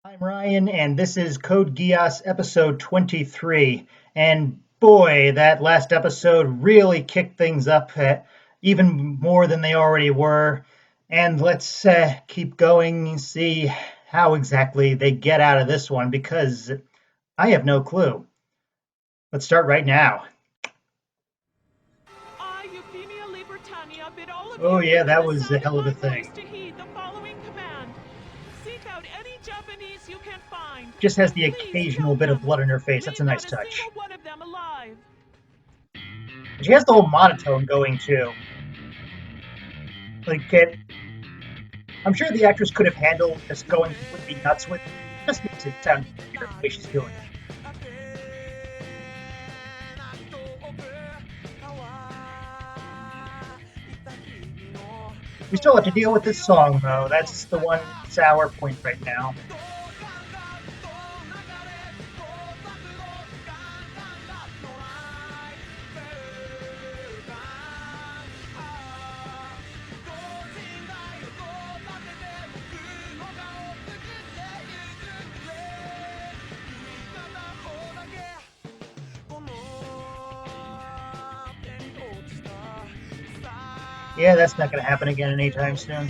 I'm Ryan, and this is Code Geass episode 23. And boy, that last episode really kicked things up even more than they already were. And let's keep going and see how exactly they get out of this one because I have no clue. Let's start right now. I, Euphemia Libertania, bid all of Oh, you yeah, that within the was a sound of hell of my a voice thing. to heed the following command. Seek out any Japanese you can find, Just has and the please kill occasional bit of them. blood on her face. That's a Leave nice not a touch. single one of them alive. She has the whole monotone going too. Like I'm sure the actress could have handled just going completely nuts with it. Just makes it sound weird the way she's doing it. We still have to deal with this song though. That's the one sour point right now. Yeah, that's not going to happen again anytime soon.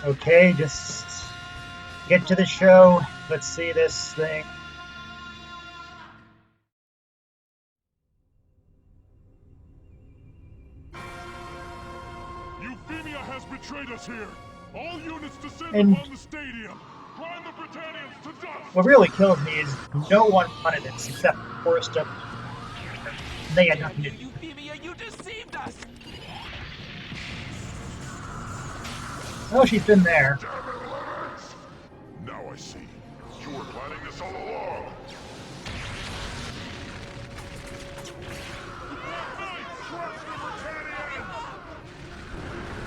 Okay, just get to the show. Let's see this thing. Euphemia has betrayed us here. All units descend And upon the stadium. Grind the Britannians to dust. what really kills me is no one wanted this except the poorest of them. They had nothing to do. Euphemia, you deceived us! Oh, she's been there. Damn it, Lennox! Now I see. You were planning this all along.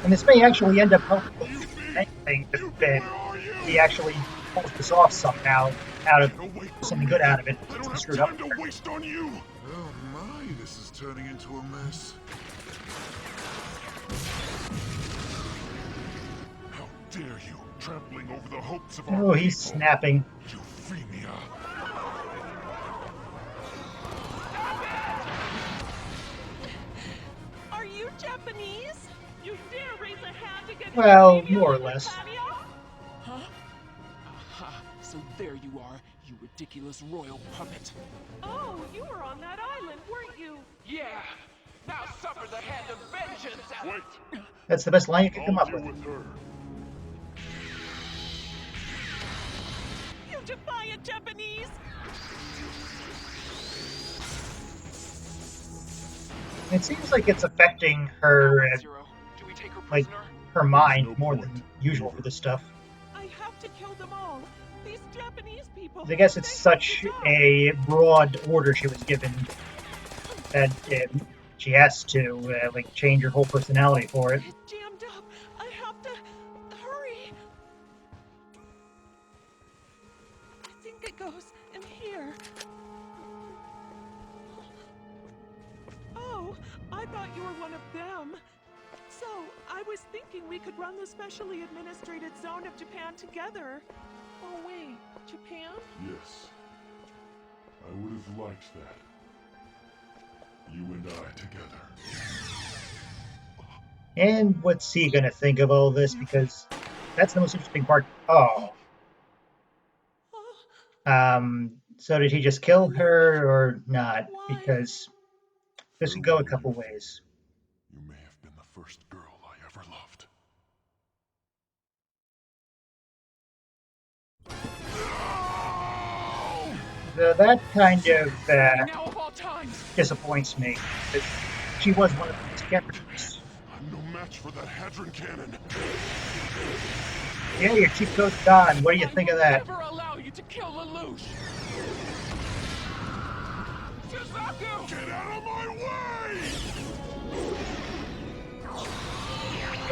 And this may actually end up helping anything if he actually pulls this off somehow, out of something good out of it. I don't It's have screwed up. time to waste on you. Oh my, this is turning into a mess. How dare you, trampling over the hopes of our Oh, he's people. snapping. Euphemia. Are you Japanese? You dare raise a hand against Well, Euphemia more or less. Libertania? Huh? Aha, so there you are, you ridiculous royal puppet. Oh, you were on that island, weren't you? Yeah! Now suffer the hand of vengeance! Wait, That's the best line you could come I'll up deal with. with her. You defiant Japanese! It seems like it's affecting her, Zero, do we take her like, prisoner? her mind no more point. than usual for this stuff. I have to kill them all. These Japanese people. I guess it's they have such to die. a broad order she was given that she has to like change her whole personality for it. It's jammed up. I have to hurry. I think it goes in here. Oh, I thought you were one of them. So, I was thinking we could run the specially administrated zone of Japan together. Oh wait, Japan? Yes. I would have liked that. You and I together. And what's he gonna think of all this? Because that's the most interesting part. Oh, Oh, so did he just kill her or not? Why? Because this could go a couple ways. You may have been the first girl I ever loved. So that kind of Now of all times! disappoints me. That she was one of these characters. I'm no match for that Hadron cannon. Yeah, your cheat code's gone. What do you think of that? I will never allow you to kill Lelouch! Suzaku! Get out of my way!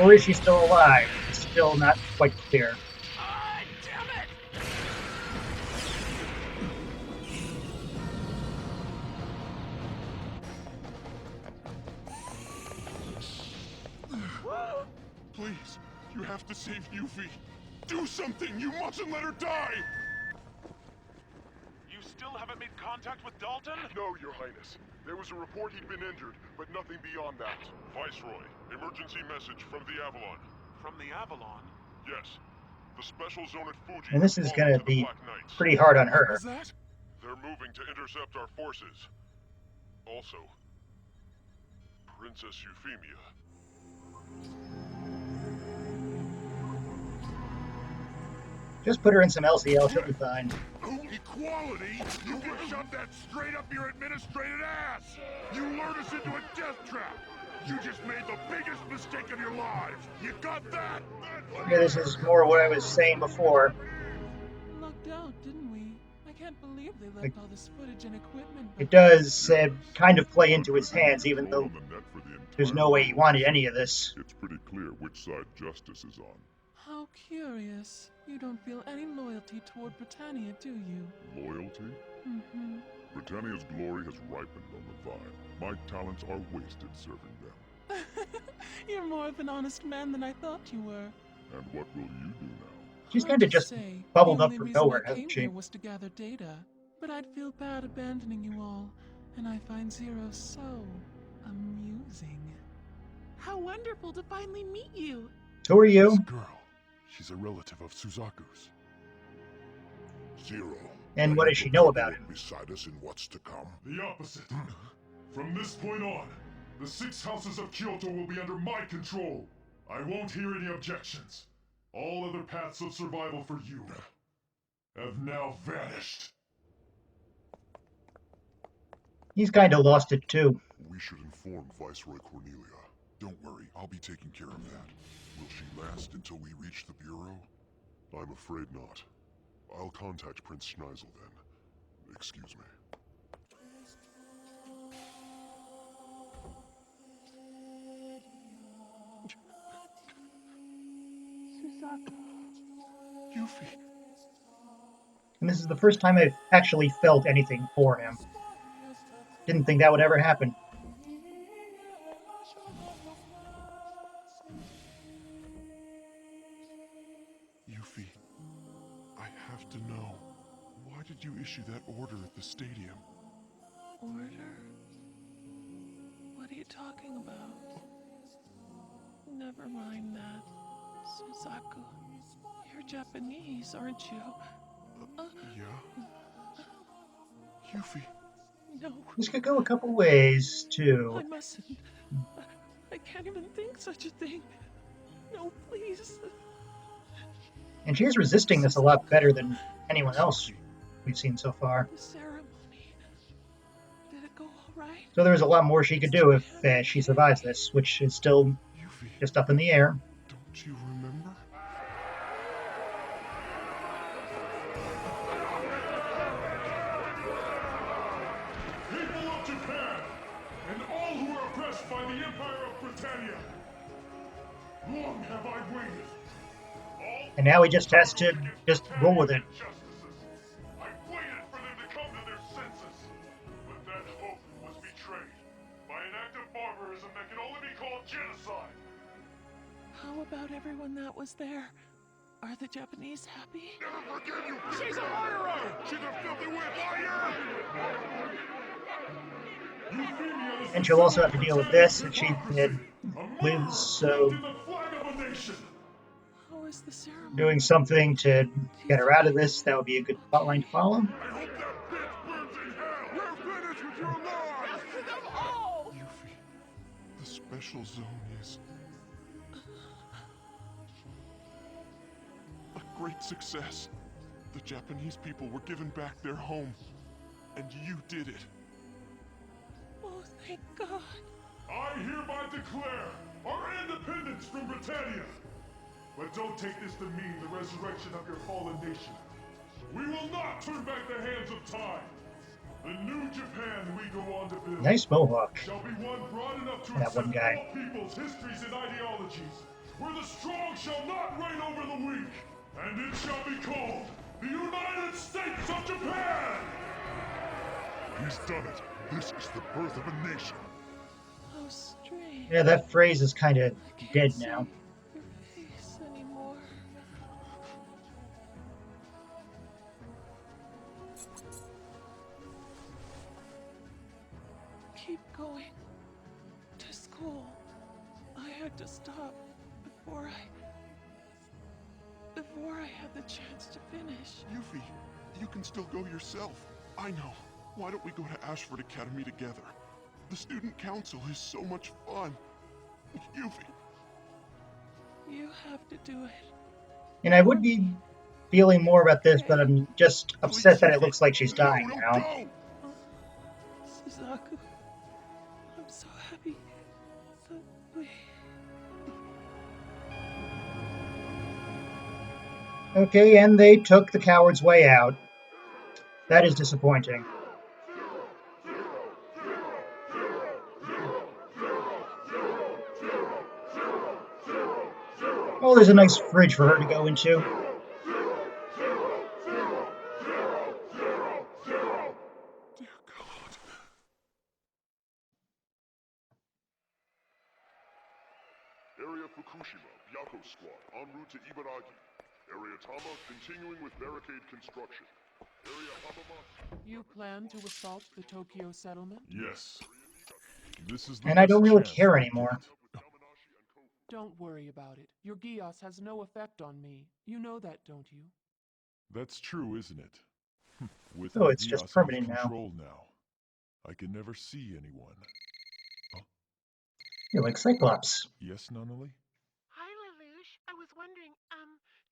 Or is she still alive? It's still not quite clear. Ah, damn it! Please, you have to save Yuffie. Do something! You mustn't let her die! You still haven't made contact with Dalton? No, Your Highness. There was a report he'd been injured, but nothing beyond that. Viceroy, emergency message from the Avalon. From the Avalon? Yes. The special zone at Fuji And this has is fallen going to to the be Black Knights. pretty hard on What her. was that? They're moving to intercept our forces. Also, Princess Euphemia. Just put her in some LCL, she'll be fine. Equality? You can shove that straight up your administrated ass! You lured us into a death trap! You just made the biggest mistake of your lives! You got that? Yeah, this is more what I was saying before. Lucked out, didn't we? I can't believe they left all this footage and equipment It behind. does kind of play into his hands, even though there's no way he wanted any of this. It's pretty clear which side justice is on. How curious. You don't feel any loyalty toward Britannia, do you? Loyalty? Mm-hmm. Britannia's glory has ripened on the vine. My talents are wasted serving them. You're more of an honest man than I thought you were. And what will you do now? She's Hard kind of to just say. bubbled The up only from reason nowhere, I hasn't came she? here was to gather data. But I'd feel bad abandoning you all, and I find Zero so amusing. How wonderful to finally meet you! Who are you? This girl, she's a relative of Suzaku's. Zero. And are what you does she know prepared about to him? work beside us in what's to come? The opposite. From this point on, the 6 houses of Kyoto will be under my control. I won't hear any objections. All other paths of survival for you have now vanished. He's kind of lost it too. We should inform Viceroy Cornelia. Don't worry, I'll be taking care of that. Will she last until we reach the Bureau? I'm afraid not. I'll contact Prince Schneisel then. Excuse me. Suzaku. Yuffie! And this is the first time I've actually felt anything for him. Didn't think that would ever happen. Yuffie, I have to know. Why did you issue that order at the stadium? Order? What are you talking about? Never mind that. Suzaku, you're Japanese, aren't you? Yeah? Yuffie, No, This could go a couple ways too. I mustn't. I can't even think such a thing. No, please. And she is resisting this a lot better than anyone else we've seen so far. The ceremony. Did it go all right? So there's a lot more she could do if she survives this, which is still Yuffie, just up in the air. don't you remember? People of Japan, and all who are oppressed by the Empire of Britannia, long have I waited. And now he just has to just roll with it. I waited for them to come to their senses, but that hope was betrayed by an act of barbarism that can only be called genocide. How about everyone that was there? Are the Japanese happy? Never forgive you! She's a murderer! She's a filthy witch! Liar! And she'll also have to deal with this if she lives, so How is the ceremony? doing something to get her out of this, that would be a good plotline to follow. I hope that bitch burns in hell! We're finished with your lives! Them all! Yuffie, the special zone is a great success. The Japanese people were given back their home, and you did it. Oh, thank God. I hereby declare our independence from Britannia. But don't take this to mean the resurrection of your fallen nation. We will not turn back the hands of time. The new Japan we go on to build Nice mohawk. shall be one broad enough to That one accept guy. all peoples, histories, and ideologies, where the strong shall not reign over the weak, and it shall be called the United States of Japan! He's done it. This is the birth of a nation. How strange. Yeah, that phrase is kind of I can't dead see now. your face anymore. Keep going to school. I had to stop before I had the chance to finish. Yuffie, you can still go yourself. I know. Why don't we go to Ashford Academy together? The student council is so much fun. Yuffie. You have to do it. And I would be feeling more about this, but I'm just upset that it looks like she's dying now. Go! Suzaku, I'm so happy that we... Okay, and they took the coward's way out. That is disappointing. Oh, there's a nice fridge for her to go into. Dear God. Area Fukushima, Byako Squad, en route to Ibaraki. Area Tama, continuing with barricade construction. Area Habama... You plan to assault the Tokyo settlement? Yes. This is the And I don't best really chance care we'll anymore. get. Don't worry about it. Your Geass has no effect on me. You know that, don't you? That's true, isn't it? With Oh, my it's just Geass out of permanent now. control now, I can never see anyone. You're like Cyclops. Yes, Nunnally? Hi, Lelouch. I was wondering,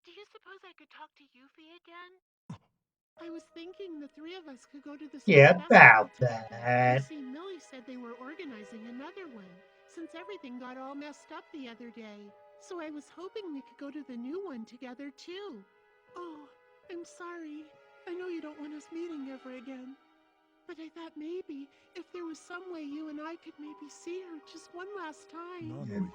do you suppose I could talk to Yuffie again? I was thinking the three of us could go to the same Yeah, festival about together. that. You see, Millie said they were organizing another one, since everything got all messed up the other day. So I was hoping we could go to the new one together, too. Oh, I'm sorry. I know you don't want us meeting ever again. But I thought maybe, if there was some way you and I could maybe see her just one last time. Nunnally.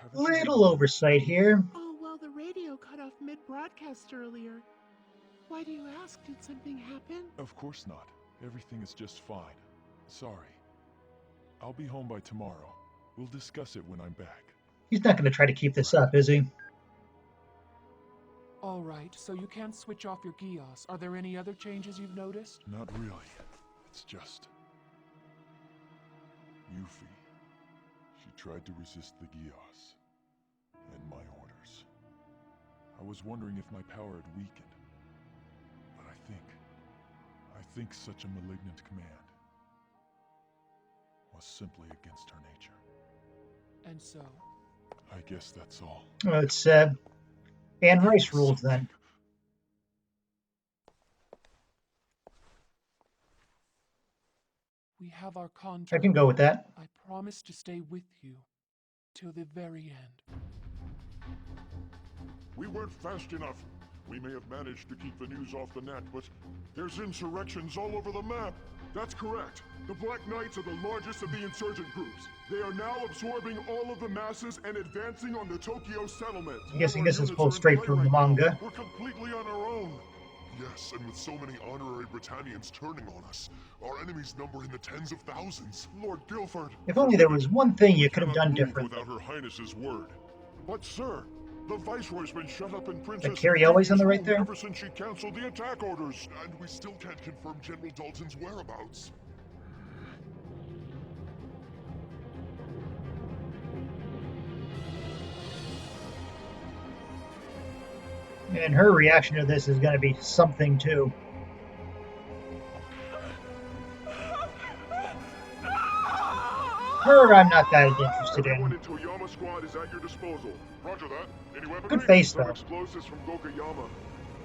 Haven't you Little been- oversight here. Oh, well, the radio cut off mid-broadcast earlier. Why do you ask? Did something happen? Of course not. Everything is just fine. Sorry. I'll be home by tomorrow. We'll discuss it when I'm back. He's not going to try to keep this up, is he? All right, so you can't switch off your Geass. Are there any other changes you've noticed? Not really. It's just... Yuffie. She tried to resist the Geass. And my orders. I was wondering if my power had weakened. But I think such a malignant command was simply against her nature. And so, I guess that's all. Well, it's Anne Rice rules then. we have our I contract. can go with that. I promise to stay with you till the very end. We weren't fast enough. We may have managed to keep the news off the net, but there's insurrections all over the map. That's correct. The Black Knights are the largest of the insurgent groups. They are now absorbing all of the masses and advancing on the Tokyo settlement. I'm guessing Our this is units pulled are in straight play from the right now. manga. We're completely on our own. Yes, and with so many honorary Britannians turning on us, our enemies number in the tens of thousands. Lord Guilford. If only there was one thing you could have cannot done move differently. without Her Highness's word. But sir, the Viceroy's been shut up in Princess Like Carrie Elway's on the right room there? ever since she canceled the attack orders. And we still can't confirm General Dalton's whereabouts. And her reaction to this is going to be something too. Her, I'm not that interested Everyone in. in Toyama squad is at your disposal. Roger that. Any weaponry? Good face, Some though. explosives from Gokayama.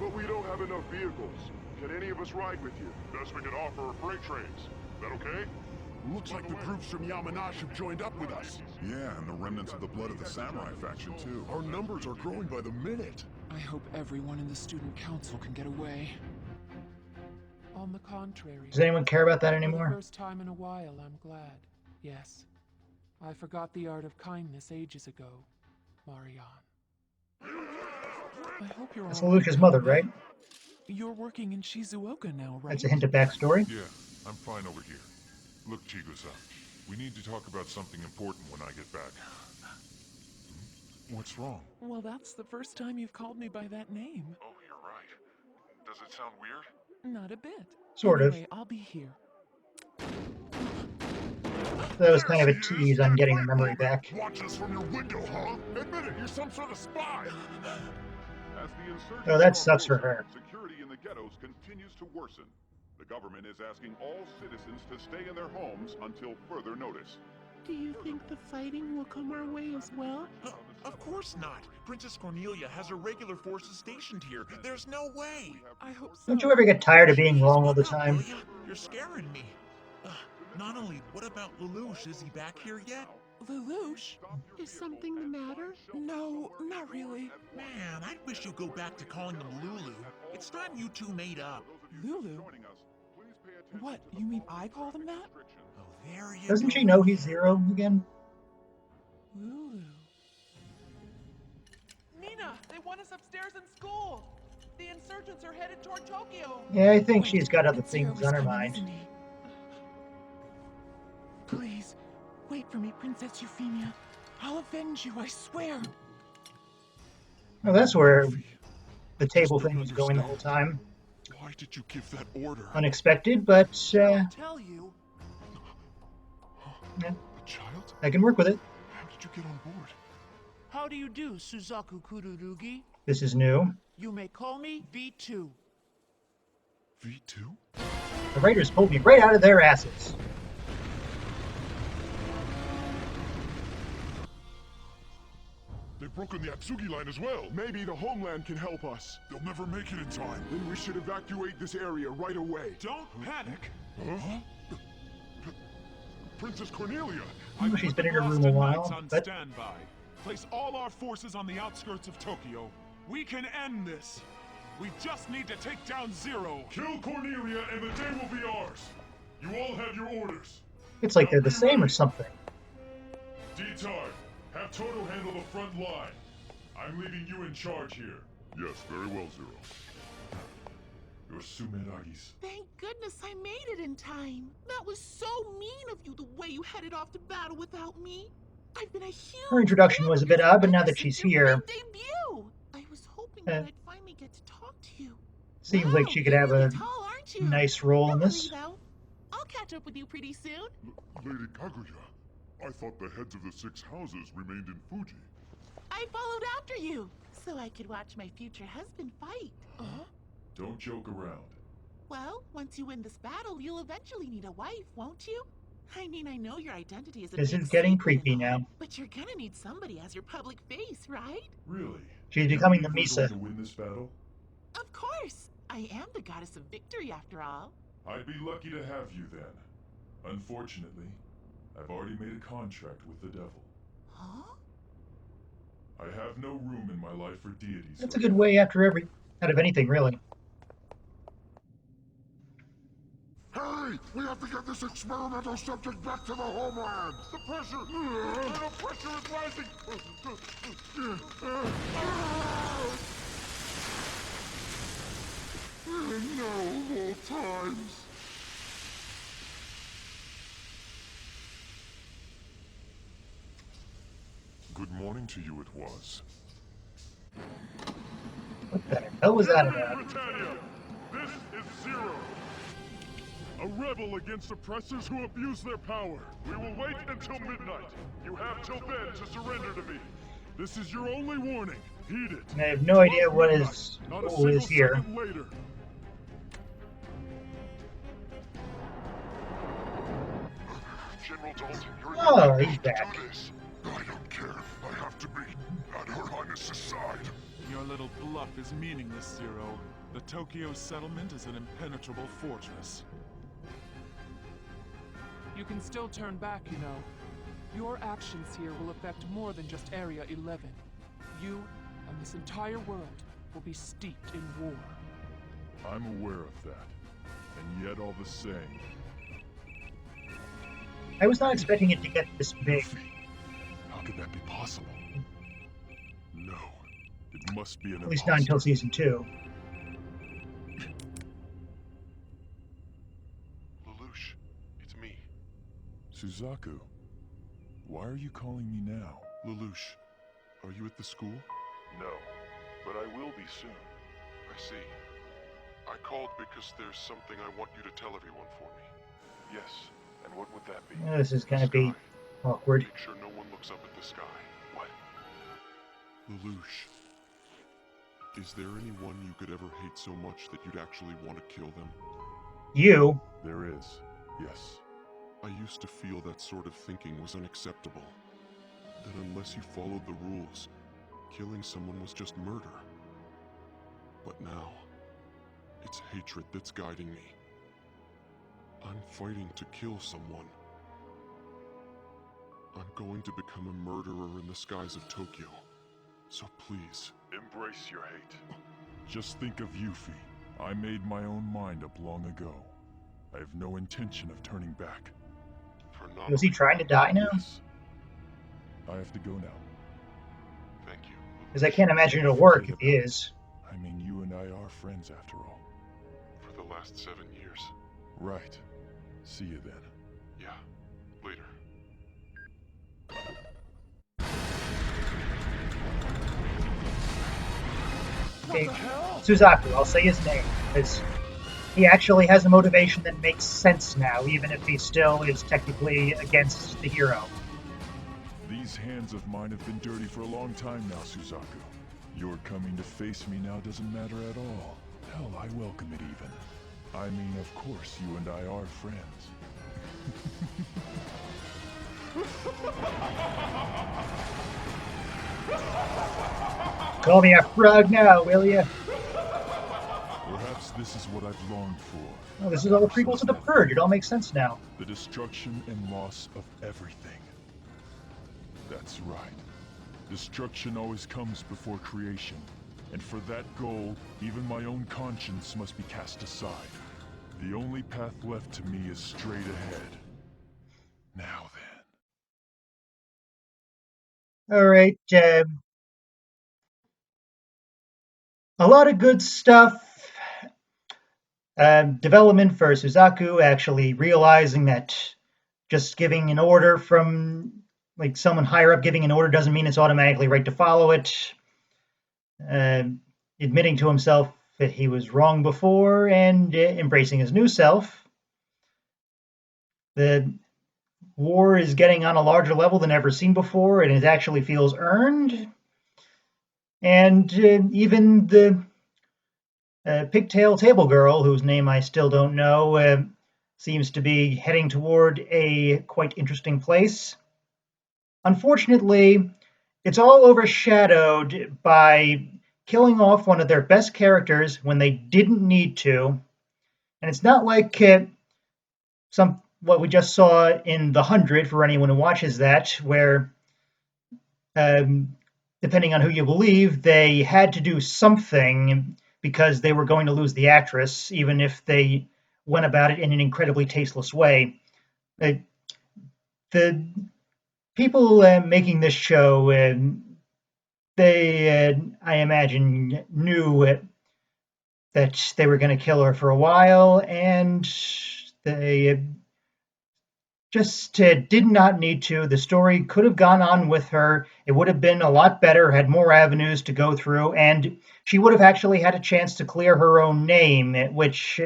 But we don't have enough vehicles. Can any of us ride with you? Best we can offer are freight trains. That okay? Looks like the groups from Yamanash have joined up with us. Yeah, and the remnants of the Blood of the Samurai faction, too. Our numbers are growing by the minute. I hope everyone in the student council can get away. On the contrary. Does anyone care about that For the anymore? first time in a while, I'm glad. Yes. I forgot the art of kindness ages ago, Marianne. I hope you're That's all right, Lelouch's mother, Kaguya. right? You're working in Shizuoka now, right? That's a hint of backstory. Yeah, I'm fine over here. Look, Chigusa, we need to talk about something important when I get back. What's wrong? Well, that's the first time you've called me by that name. Oh, you're right. Does it sound weird? Not a bit. Sort of. Anyway, I'll be here. That was kind of a tease on getting the memory back. Watch us from your window, huh? Admit it, you're some sort of spy! As the insurgents Oh, that are sucks for closer, her. security in the ghettos continues to worsen. The government is asking all citizens to stay in their homes until further notice. Do you think the fighting will come our way as well? Of course not. Princess Cornelia has her regular forces stationed here. There's no way. I hope so. Don't you ever get tired of being Please, wrong all the look up, time? will ya? You're scaring me. Not only, what about Lelouch? Is he back here yet? Lelouch? Is something the matter? No, not really. Man, I wish you'd go back to calling him Lulu. It's time you two made up. Lulu? What, you mean I call them that? Oh, there you Doesn't go. she know he's Zero again? Lulu. Nina, they want us upstairs in school. The insurgents are headed toward Tokyo. Yeah, I think Wait, she's got other it's things Zero's on her coming, mind. isn't he? Please, wait for me, Princess Euphemia. I'll avenge you, I swear. Oh, that's where the table thing was going the whole time. Why did you give that order? Unexpected, but I'll tell you. yeah, A child? I can work with it. How did you get on board? How do you do, Suzaku Kururugi? This is new. You may call me V2. V2? The Raiders pulled me right out of their asses. They've broken the Atsugi line as well. Maybe the homeland can help us. They'll never make it in time. Then we should evacuate this area right away. Don't panic. Huh? Princess Cornelia! Oh, she's been in her room a Boston while, Knights on but standby. Place all our forces on the outskirts of Tokyo. We can end this. We just need to take down Zero. Kill Cornelia and the day will be ours. You all have your orders. it's like they're the same or something. D-Tard, have Toto handle the front line. I'm leaving you in charge here. Yes, very well, Zero. You're Sumeragis. Thank goodness I made it in time. That was so mean of you, the way you headed off to battle without me. I've been a huge Her introduction fan was a of bit yours odd, but now ever that she's since your here, big debut. I was hoping that I'd finally get to talk to you. seems Wow, like she could you're have really a tall, aren't you? nice role in Don't this. worry, though. I'll catch up with you pretty soon. Lady Kaguya, I thought the heads of the 6 houses remained in Fuji. I followed after you, so I could watch my future husband fight. Don't joke around. Well, once you win this battle, you'll eventually need a wife, won't you? I mean, I know your identity is a This big is getting secret creepy and all, now. but you're gonna need somebody as your public face, right? Really? She's You becoming the believe we're Misa. going to win this battle? Of course! I am the goddess of victory, after all. I'd be lucky to have you then. Unfortunately, I've already made a contract with the devil. Huh? I have no room in my life for deities. That's a good way out of anything, really. Hurry! We have to get this experimental subject back to the homeland! The pressure! The pressure is rising! No more times! Good morning to you it was. What the hell was that about? Britannia, this is Zero. A rebel against oppressors who abuse their power. We will wait until midnight. You have till then to surrender to me. This is your only warning. Heed it. And I have no idea what his Not a goal single is here. second later. General Dalton, you're Oh, the he's to back. do this. I don't care. I have to be at Her Highness's side. Your little bluff is meaningless, Zero. The Tokyo settlement is an impenetrable fortress. You can still turn back, you know. Your actions here will affect more than just Area 11. You and this entire world will be steeped in war. I'm aware of that. And yet all the same... I was not expecting it to get this big. How could that be possible? No. It must be an At least not until season 2. Lelouch, it's me. Suzaku, why are you calling me now? Lelouch, are you at the school? No, but I will be soon. I see. I called because there's something I want you to tell everyone for me. Yes, and what would that be? This is going to be awkward. Make sure no one looks up at the sky. What? Lelouch, is there anyone you could ever hate so much that you'd actually want to kill them? You? There is, yes. I used to feel that sort of thinking was unacceptable. That unless you followed the rules, killing someone was just murder. But now, it's hatred that's guiding me. I'm fighting to kill someone. I'm going to become a murderer in the skies of Tokyo. So please, embrace your hate. Just think of Yuffie. I made my own mind up long ago. I have no intention of turning back. Was he trying to die now? Yes. I have to go now. Thank you. Because I can't imagine it'll work if he is. I mean, you and I are friends after all. For the last 7 years. Right. See you then. Yeah. Later. Okay, Suzaku, I'll say his name, because he actually has a motivation that makes sense now, even if he still is technically against the hero. These hands of mine have been dirty for a long time now, Suzaku. Your coming to face me now doesn't matter at all. Hell, I welcome it even. I mean, of course, you and I are friends. Call me a frog now, will you? Perhaps this is what I've longed for. Oh, this is all the prequels to The Purge. It all makes sense now. The destruction and loss of everything. That's right. Destruction always comes before creation. And for that goal, even my own conscience must be cast aside. The only path left to me is straight ahead. Now then. All right. A lot of good stuff. Development for Suzaku actually realizing that just giving an order from like someone higher up giving an order doesn't mean it's automatically right to follow it. Admitting to himself that he was wrong before and embracing his new self. The war is getting on a larger level than ever seen before, and it actually feels earned. And even the pigtail table girl, whose name I still don't know, seems to be heading toward a quite interesting place. Unfortunately, it's all overshadowed by killing off one of their best characters when they didn't need to. And it's not like what we just saw in The 100, for anyone who watches that, where, depending on who you believe, they had to do something because they were going to lose the actress, even if they went about it in an incredibly tasteless way. The people making this show, they, I imagine, knew that they were going to kill her for a while, and they just did not need to. The story could have gone on with her. It would have been a lot better, had more avenues to go through, and she would have actually had a chance to clear her own name, which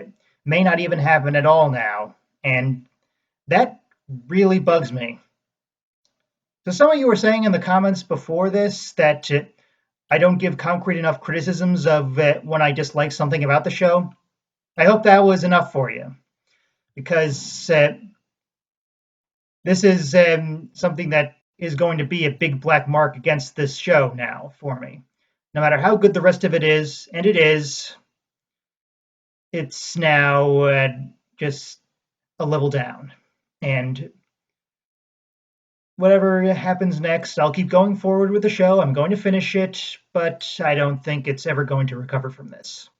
may not even happen at all now. And that really bugs me. So some of you were saying in the comments before this that I don't give concrete enough criticisms of when I dislike something about the show. I hope that was enough for you, because this is something that is going to be a big black mark against this show now for me. No matter how good the rest of it is, and it is, it's now just a level down. And whatever happens next, I'll keep going forward with the show. I'm going to finish it, but I don't think it's ever going to recover from this.